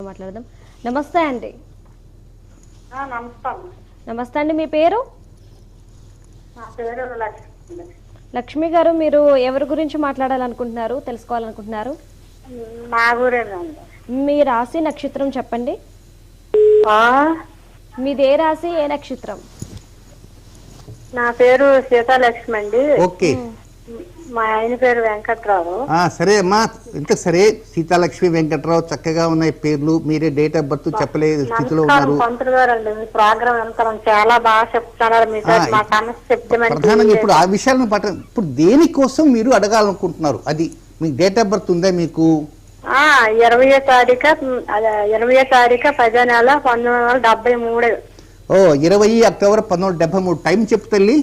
మాట్లాడదాం. నమస్తే అండి. నమస్కారం. నమస్తే అండి, మీ పేరు? నా పేరు లక్ష్మి. లక్ష్మి గారు, మీరు ఎవరి గురించి మాట్లాడాలనుకుంటున్నారు, తెలుసుకోవాలనుకుంటున్నారు? మా ఊరేనండి. మీ రాశి నక్షత్రం చెప్పండి. మీది ఏ రాశి, ఏ నక్షత్రం? నా పేరు సీతాలక్ష్మి అండి. ఓకే, మా ఆయన పేరు వెంకట్రావు. సరే అమ్మా, ఇంత సరే. సీతాలక్ష్మి, వెంకట్రావు చక్కగా ఉన్నాయి పేర్లు. మీరే డేట్ ఆఫ్ బర్త్ చెప్పలేదు స్థితిలో ఉన్నారు. పంతులు గారు అండి, మీ ప్రోగ్రామ్ ఎంత చాలా బాగా చెప్తున్నారు. మా సమస్య చెప్తామని ప్రధానంగా ఇప్పుడు ఆ విషయాలను ఇప్పుడు దేనికోసం మీరు అడగాలనుకుంటున్నారు, అది మీకు డేట్ ఆఫ్ బర్త్ ఉందా మీకు? 20వ తారీఖు 10వ నెల 1973. 20 అక్టోబర్ 1973. టైం చెప్పు తల్లి.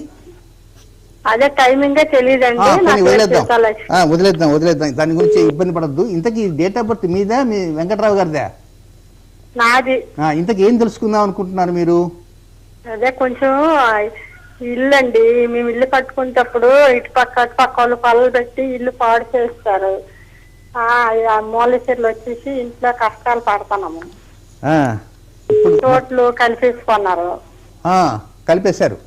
అదే టైమింగ్ తెలియదండి. వదిలేద్దాం, దాని గురించి ఇబ్బంది పడద్దు. ఇంతకీ డేట్ ఆఫ్ బర్త్ మీద మీ వెంకట్రావు గారిదా? నాది. ఇంతకీ ఏం తెలుసుకుందాం అనుకుంటున్నారు మీరు? అదే కొంచెం ఇల్లు అండి, మేము ఇల్లు కట్టుకునేటప్పుడు ఇటు పక్క వాళ్ళు పొలాలు పెట్టి ఇల్లు పాడు చేస్తారు. మూలసీర్లు వచ్చేసి ఇంట్లో కష్టాలు పడుతున్నాము. తోటలు కలిపేసుకున్నారు. కలిపేశారు.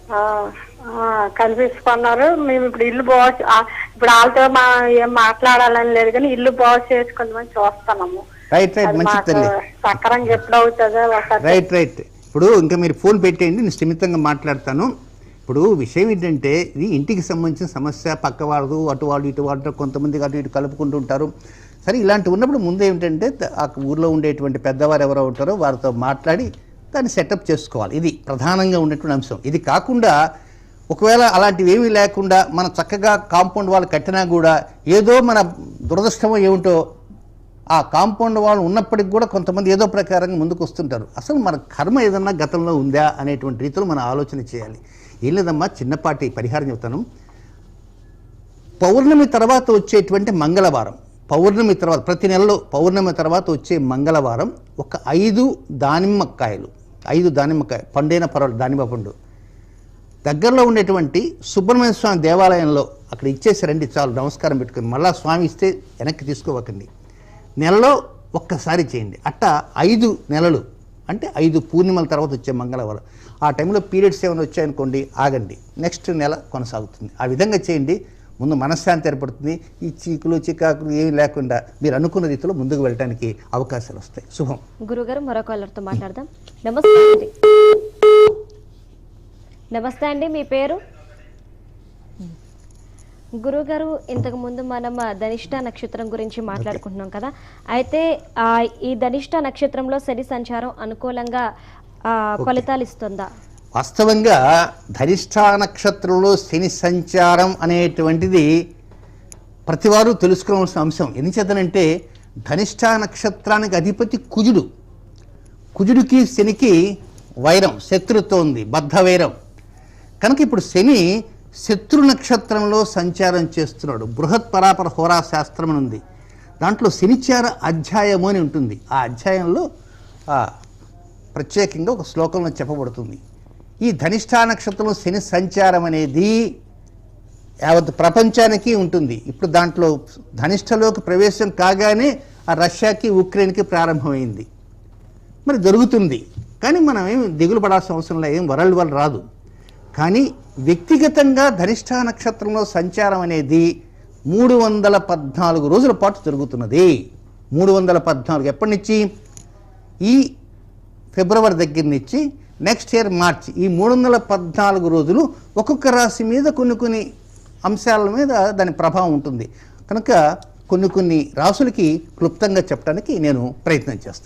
కలిపేసుకున్నారు. మేము ఇప్పుడు ఇల్లు ఇప్పుడు వాళ్ళతో ఏం మాట్లాడాలని లేదు, కానీ ఇల్లు బాగు చేసుకుందామని చూస్తున్నాము. సక్కరంగా ఎప్పుడు అవుతుందో రైట్. ఇప్పుడు ఇంకా మీరు ఫోన్ పెట్టేయండి, నేను స్థిమితంగా మాట్లాడతాను. ఇప్పుడు విషయం ఏంటంటే, ఇది ఇంటికి సంబంధించిన సమస్య. పక్క వాళ్ళు అటు వాళ్ళు ఇటు వాళ్ళు కొంతమంది అటు ఇటు కలుపుకుంటూ ఉంటారు. సరే, ఇలాంటి ఉన్నప్పుడు ముందు ఏమిటంటే ఆ ఊర్లో ఉండేటువంటి పెద్దవారు ఎవరో ఉంటారో వారితో మాట్లాడి దాన్ని సెటప్ చేసుకోవాలి. ఇది ప్రధానంగా ఉండేటువంటి అంశం. ఇది కాకుండా ఒకవేళ అలాంటివి ఏమీ లేకుండా మనం చక్కగా కాంపౌండ్ వాళ్ళు కట్టినా కూడా ఏదో మన దురదృష్టమో ఏమిటో ఆ కాంపౌండ్ వాళ్ళు ఉన్నప్పటికి కూడా కొంతమంది ఏదో ప్రకారంగా ముందుకు వస్తుంటారు. అసలు మన కర్మ ఏదన్నా గతంలో ఉందా అనేటువంటి రీతిలో మనం ఆలోచన చేయాలి. ఏం లేదమ్మా, చిన్నపాటి పరిహారం చెప్తాను. పౌర్ణమి తర్వాత వచ్చేటువంటి మంగళవారం, పౌర్ణమి తర్వాత ప్రతి నెలలో పౌర్ణమి తర్వాత వచ్చే మంగళవారం ఒక 5 దానిమ్మకాయలు, 5 దానిమ్మకాయ పండైన పర్వాలేదు, దానిమ్మ పండు దగ్గరలో ఉండేటువంటి సుబ్రహ్మణ్య స్వామి దేవాలయంలో అక్కడ ఇచ్చేసారండి చాలు. నమస్కారం పెట్టుకుని మళ్ళీ స్వామి ఇస్తే వెనక్కి తీసుకోవకండి. నెలలో ఒక్కసారి చేయండి. అట్ట 5 నెలలు అంటే 5 పూర్ణిమల తర్వాత వచ్చే మంగళవారం. ఆ టైంలో పీరియడ్స్ ఏమైనా వచ్చాయనుకోండి, ఆగండి, నెక్స్ట్ నెల కొనసాగుతుంది. ఆ విధంగా చేయండి. ముందు మనశ్శాంతి ఏర్పడుతుంది. ఈ చీకులు చికాకులు ఏమీ లేకుండా మీరు అనుకున్న రీతిలో ముందుకు వెళ్ళడానికి అవకాశాలు వస్తాయి. శుభం. గురుగారు, మరో కాలర్తో మాట్లాడదాం. నమస్తే అండి. నమస్తే అండి, మీ పేరు? గురుగారు, ఇంతకుముందు మనం ధనిష్ట నక్షత్రం గురించి మాట్లాడుకుంటున్నాం కదా. అయితే ఈ ధనిష్ట నక్షత్రంలో శని సంచారం అనుకూలంగా ఫలితాలు ఇస్తుందా? వాస్తవంగా ధనిష్ఠా నక్షత్రంలో శని సంచారం అనేటువంటిది ప్రతివారు తెలుసుకోవాల్సిన అంశం. ఎందుచేతనంటే ధనిష్ఠా నక్షత్రానికి అధిపతి కుజుడు. కుజుడికి శనికి వైరం, శత్రుత్వం ఉంది, బద్ధ వైరం. కనుక ఇప్పుడు శని శత్రు నక్షత్రంలో సంచారం చేస్తున్నాడు. బృహత్ పరాపర హోరా శాస్త్రం అని ఉంది, దాంట్లో శనిచార అధ్యాయము అని ఉంటుంది. ఆ అధ్యాయంలో ప్రత్యేకంగా ఒక శ్లోకంలో చెప్పబడుతుంది. ఈ ధనిష్ఠా నక్షత్రంలో శని సంచారం అనేది యావత్ ప్రపంచానికి ఉంటుంది. ఇప్పుడు దాంట్లో ధనిష్ఠలోకి ప్రవేశం కాగానే ఆ రష్యాకి ఉక్రెయిన్కి ప్రారంభమైంది. మరి జరుగుతుంది, కానీ మనం ఏం దిగులు పడాల్సిన అవసరం లేదు, ఏం వరల్డ్ వార్ రాదు. కానీ వ్యక్తిగతంగా ధనిష్ఠా నక్షత్రంలో సంచారం అనేది 314 రోజుల పాటు జరుగుతున్నది. 314 ఎప్పటి నుంచి? ఈ ఫిబ్రవరి దగ్గర నుంచి నెక్స్ట్ ఇయర్ మార్చ్, ఈ 314 రోజులు ఒక్కొక్క రాశి మీద కొన్ని అంశాల మీద దాని ప్రభావం ఉంటుంది. కనుక కొన్ని రాశులకి క్లుప్తంగా చెప్పడానికి నేను ప్రయత్నం చేస్తాను.